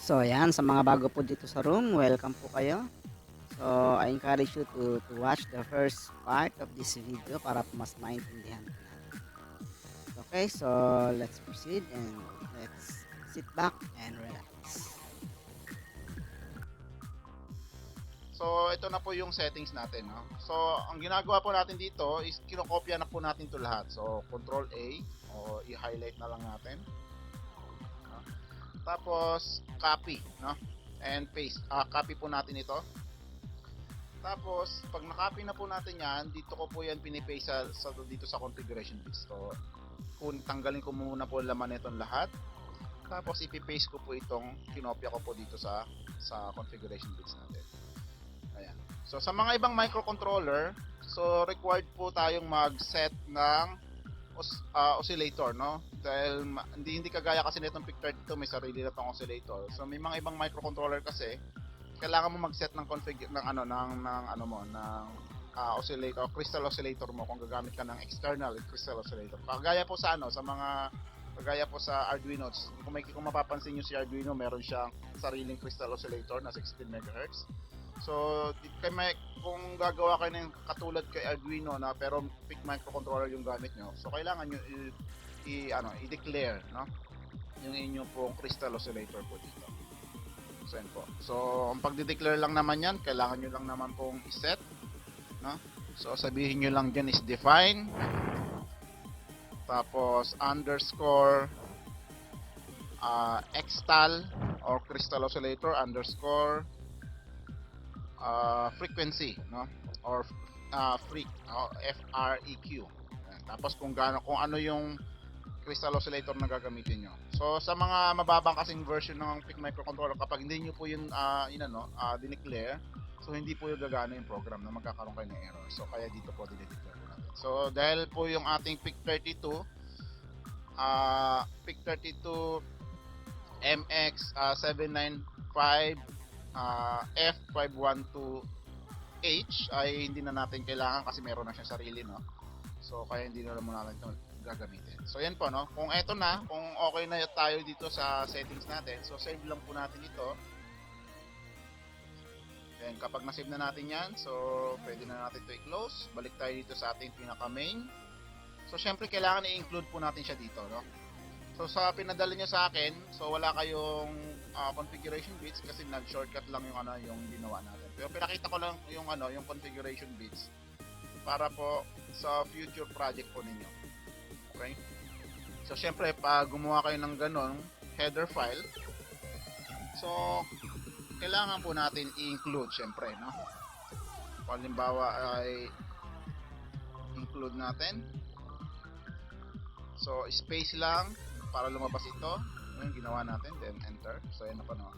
So ayan, sa mga bago po dito sa room, welcome po kayo. So I encourage you to watch the first part of this video para po mas maintindihan po natin. Okay, so let's proceed and let's sit back and relax. So, ito na po yung settings natin, no? So, ang ginagawa po natin dito is kinokopya na po natin 'to lahat. So, Control A o i-highlight na lang natin, no? Tapos, copy, no? And paste. Copy po natin ito. Tapos, pag na-copy na po natin 'yan, dito ko po 'yan pinipaste dito sa configuration bits. So, tanggalin ko muna po laman nitong lahat. Tapos, ipi-paste ko po itong kinopya ko po dito sa configuration bits natin. Ayan. So sa mga ibang microcontroller, so required po tayong mag-set ng oscillator, no? Dahil hindi kagaya kasi nitong PIC32 may sarili na tong oscillator. So may mga ibang microcontroller kasi kailangan mo mag-set ng config ng oscillator, crystal oscillator mo kung gagamit ka ng external crystal oscillator. Kagaya po sa sa Arduino. Kung mapapansin niyo si Arduino, meron siyang sariling crystal oscillator na 16 MHz. So, kung gagawa kayo ng katulad kay Arduino na pero PIC microcontroller yung gamit nyo, so kailangan nyo i-declare, no? Yung inyo pong crystal oscillator po dito. So, yan po. So, ang pagde-declare lang naman yan, kailangan nyo lang naman pong i-set, no? So, sabihin nyo lang dyan is define, tapos underscore extal or crystal oscillator underscore frequency, no? Or FREQ. Tapos kung ano yung crystal oscillator na gagamitin nyo. So sa mga mababang kasing version ng PIC microcontroller, kapag hindi nyo po yun dineclare, so hindi po yung gagana yung program na magkakaroon kayo ng error. So kaya dito po dineclare po natin. So dahil po yung ating PIC32 MX795 F512H ay hindi na natin kailangan kasi meron na siyang sarili, no? So kaya hindi na muna natin ito gagamitin. So yan po, no? Kung okay na tayo dito sa settings natin, so save lang po natin ito. Then kapag na-save na natin yan, so pwede na natin ito i-close. Balik tayo dito sa ating pinaka main. So syempre kailangan i-include po natin siya dito, no? So sa pinadala niyo sa akin, so wala kayong configuration bits kasi nag-shortcut lang yung ginawa natin. Pero pinakita ko lang yung configuration bits para po sa future project po ninyo. Okay? So syempre pag gumawa kayo ng ganon header file, so kailangan po natin i-include syempre, no? Halimbawa ay include natin. So space lang para lumabas ito, yung ginawa natin, then enter. So yan na po, no?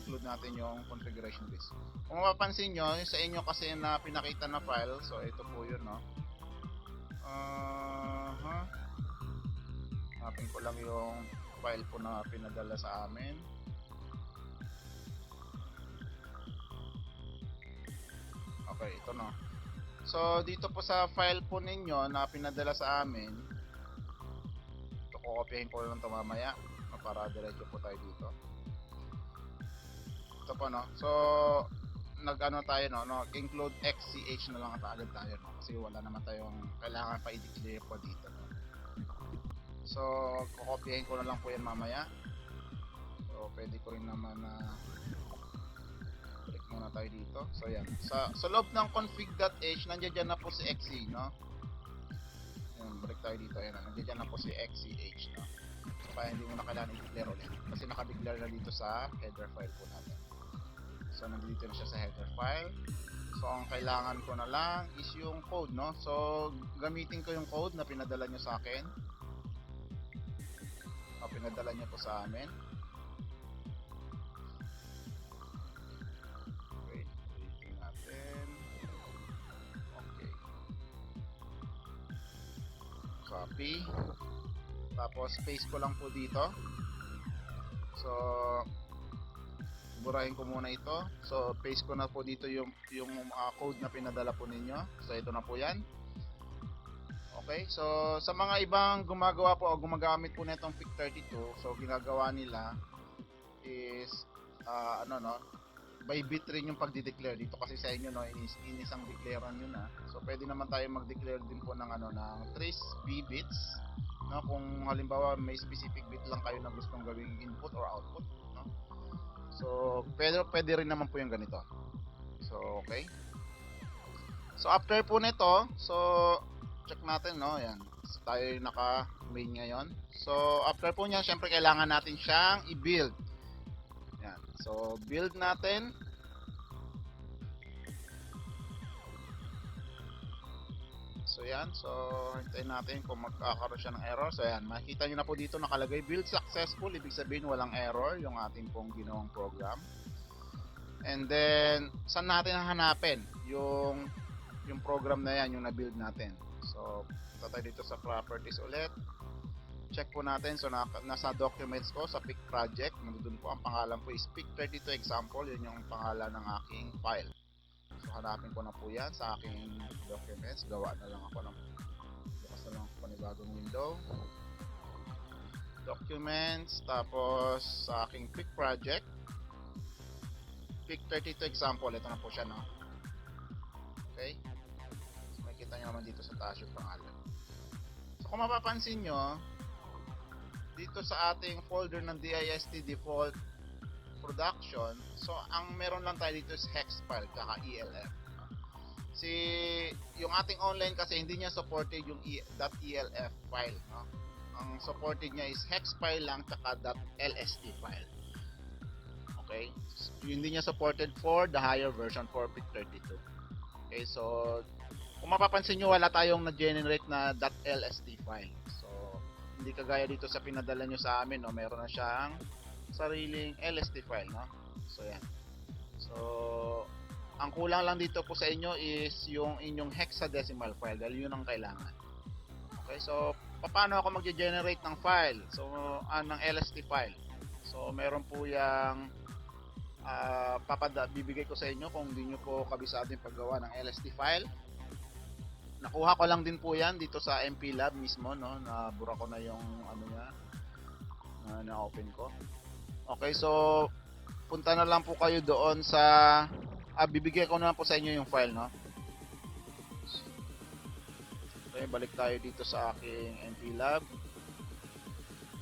Include natin yung configuration bits. Kung mapapansin nyo, sa inyo kasi na pinakita na file, so ito po yun, no? Hanapin ko lang yung file po na pinadala sa amin. Okay, ito, no? So dito po sa file po ninyo na pinadala sa amin, kukopyahin ko lang ito mamaya para diretso po tayo dito. Ito po, no? So tayo, no? Include XCH na lang agad tayo, no? Kasi wala naman tayong kailangan pa i-declare po dito, no? So kukopyahin ko na lang po yan mamaya. So pwede ko rin naman na click muna tayo dito. So yan, sa loob ng config.h nandiyan na po si XC, no? Balik tayo dito, ayan, nandiyan na po si XCH, no? So kaya hindi mo na kailangan i-declare ulit kasi naka-declare na dito sa header file po natin. So nandito na siya sa header file. So ang kailangan ko na lang is yung code, no? So gamitin ko yung code na pinadala nyo sa akin, pinadala nyo po sa amin. Wait natin. Okay, copy, tapos paste ko lang po dito. So burahin ko muna ito. So paste ko na po dito yung code na pinadala po ninyo. So ito na po yan. Okay, so sa mga ibang gumagawa po o gumagamit po nitong PIC32, so ginagawa nila is ano no, by bit rin yung pagdi-declare dito kasi sa inyo no, inisang declarean yun na. So pwede naman tayo mag-declare din po ng ano ng trace B bits, no, kung halimbawa may specific bit lang kayo na gustong gawing input or output, no. So pwede rin naman po yung ganito. So okay. So after po nito, so check natin no, yan. So, tayo naka main ngayon. So after po niya, syempre kailangan natin siyang i-build. Yan. So build natin. So yan, so hintayin natin kung magkakaroon siya ng error. So yan, makikita nyo na po dito nakalagay build successful, ibig sabihin walang error yung ating pong ginawang program. And then saan natin hahanapin yung program na yan, yung na-build natin. So punta tayo dito sa properties ulit. Check po natin, so nasa documents ko sa PIC project, nandun po ang pangalan po is PIC32 example, yun yung pangalan ng aking file. So hanapin ko na po yan sa aking documents. Gawa na lang ako ng bukas na lang ako panibagong window, documents, tapos sa aking PIC project PIC32 example, ito na po siya no. Okay, so makikita nyo naman dito sa taas yung pangalan. So kung mapapansin nyo dito sa ating folder ng dist default production, so ang meron lang tayo dito is hex file kaka elf. Si yung ating online kasi hindi niya supported yung .elf file, no? Ang supported niya is hex file lang kaka .lst file. Okay? So, hindi niya supported for the higher version for PIC32. Okay, so kung mapapansin nyo, wala tayong na-generate na .lst file. So hindi kagaya dito sa pinadala nyo sa amin, no? Meron na siyang sariling LST file, no? So yan. So ang kulang lang dito po sa inyo is yung inyong hexadecimal file dahil yun ang kailangan. Okay, so paano ako mag-generate ng file? So ng LST file. So meron po yang bibigay ko sa inyo kung hindi nyo po kabisado yung paggawa ng LST file. Nakuha ko lang din po yan dito sa MP Lab mismo, no? Nabura ko na yung ano niya na open ko. Okay, so punta na lang po kayo doon sa bibigay ko na lang po sa inyo yung file, no? Okay, balik tayo dito sa aking MP Lab.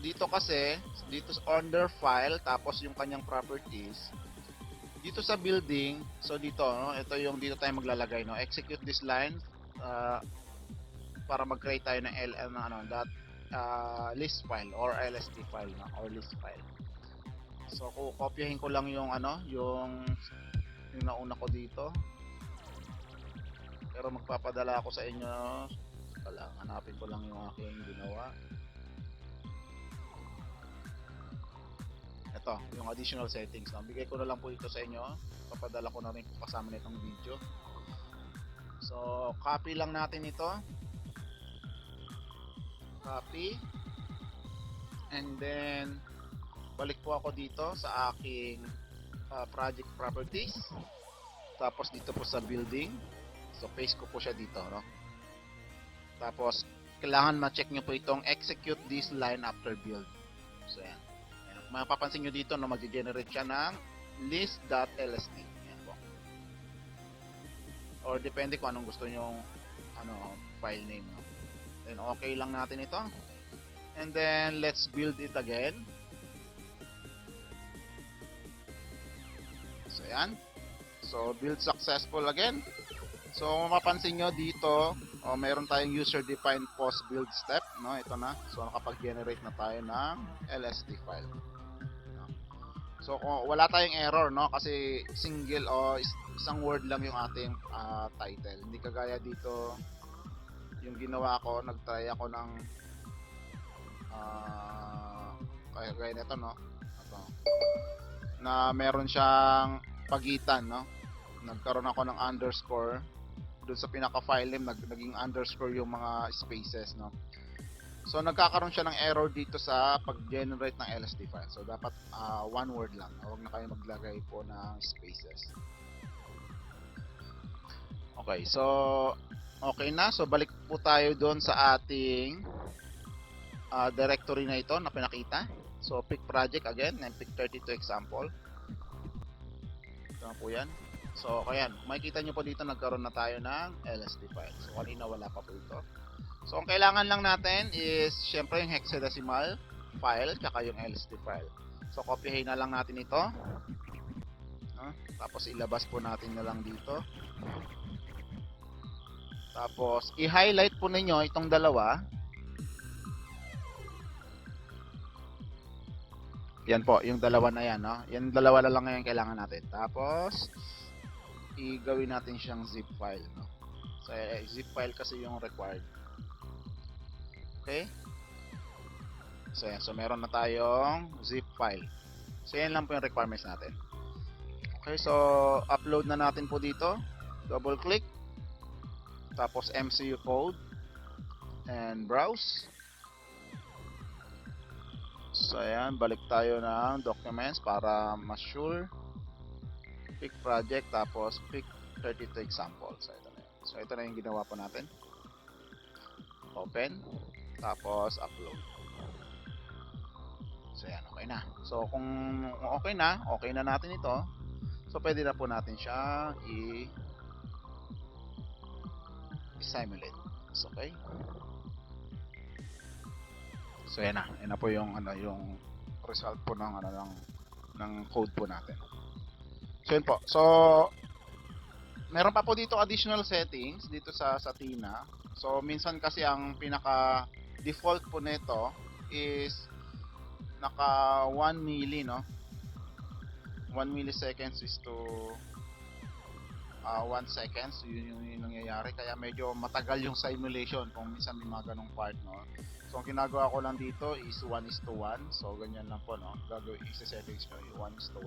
Dito kasi, dito sa under file, tapos yung kanyang properties. Dito sa building, so dito, no? Ito yung dito tayo maglalagay, no? Execute this line para mag-create tayo ng list file or LST file, no? Or list file. So kopyahin ko lang yung yung nauna ko dito. Pero magpapadala ako sa inyo. Hanapin ko lang yung aking ginawa. Ito, yung additional settings. Bigay ko na lang po ito sa inyo. Papadala ko na rin po kasama nitong video. So copy lang natin ito. Copy. And then balik po ako dito sa aking project properties, tapos dito po sa building, so paste ko po siya dito, no? Tapos kailangan ma-check nyo po itong execute this line after build. So yan, mapapansin nyo dito na mag-generate siya ng list.lst. Yan po, or depende kung anong gusto nyo file name, no? Then okay lang natin ito, and then let's build it again. So yan. So build successful again. So mapapansin nyo dito, meron tayong user defined post build step, no? Ito na. So nakapag-generate na tayo ng LST file. No? So kung wala tayong error, no? Kasi single o isang word lang yung ating title. Hindi kagaya dito yung ginawa ko, nag-try ako ng kaya nito, no? Ito. Na meron siyang pagitan, no? Nagkaroon ako ng underscore doon sa pinaka file name, naging underscore yung mga spaces, no? So nagkakaroon siya ng error dito sa pag-generate ng LST file. So dapat one word lang, huwag na kayo maglagay po ng spaces. Okay, so okay na. So balik po tayo doon sa ating directory na ito na pinakita. So pick project again, and PIC32 example. na po yan. So, ayan, makikita nyo po dito nagkaroon na tayo ng LSD file. So, kanina wala pa po ito. So, ang kailangan lang natin is, syempre, yung hexadecimal file, tsaka yung LSD file. So, copyhin na lang natin ito. Tapos, ilabas po natin na lang dito. Tapos, i-highlight po ninyo itong dalawa. Yan po, yung dalawa na yan, no? Yan dalawa na lang ngayon kailangan natin. Tapos, i-gawin natin siyang zip file, no? So, zip file kasi yung required. Okay? So, yan. So, meron na tayong zip file. So, yan lang po yung requirements natin. Okay, so, upload na natin po dito. Double click. Tapos, MCU code. And browse. So, ayan. Balik tayo ng documents para mas sure. Pick project. Tapos, pick 32 example. So, ito na yun. So, ito na yung ginawa po natin. Open. Tapos, upload. So, yan. Okay na. So, kung okay na natin ito. So, pwede na po natin siya i-simulate. So, okay. So, yan na. Yan na po yung, yung result po ng code po natin. So, yun po. So, meron pa po dito additional settings dito sa Tina. So, minsan kasi ang pinaka default po nito is naka 1 milli, no? 1 milliseconds is to 1 seconds. Yun yung nangyayari. Kaya medyo matagal yung simulation kung minsan may mga ganong part, no? So, ang ginagawa ko lang dito is 1:1. So, ganyan lang po, no? Gagawin, isa-settings ko yung 1:1.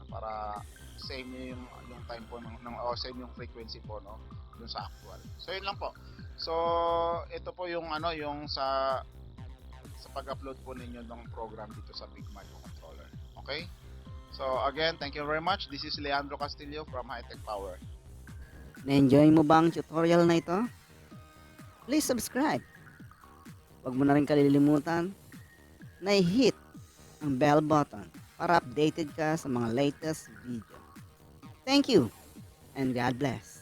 Para same yung time po same yung frequency po, no, dun sa actual. So yun lang po. So ito po yung yung sa pag-upload po ninyo ng program dito sa PIC Microcontroller. Okay? So again, thank you very much. This is Leandro Castillo from Hightech Power. Na-enjoy mo ba ang tutorial na ito? Please subscribe. Huwag mo na rin kalilimutan na i-hit ang bell button para updated ka sa mga latest video. Thank you and God bless.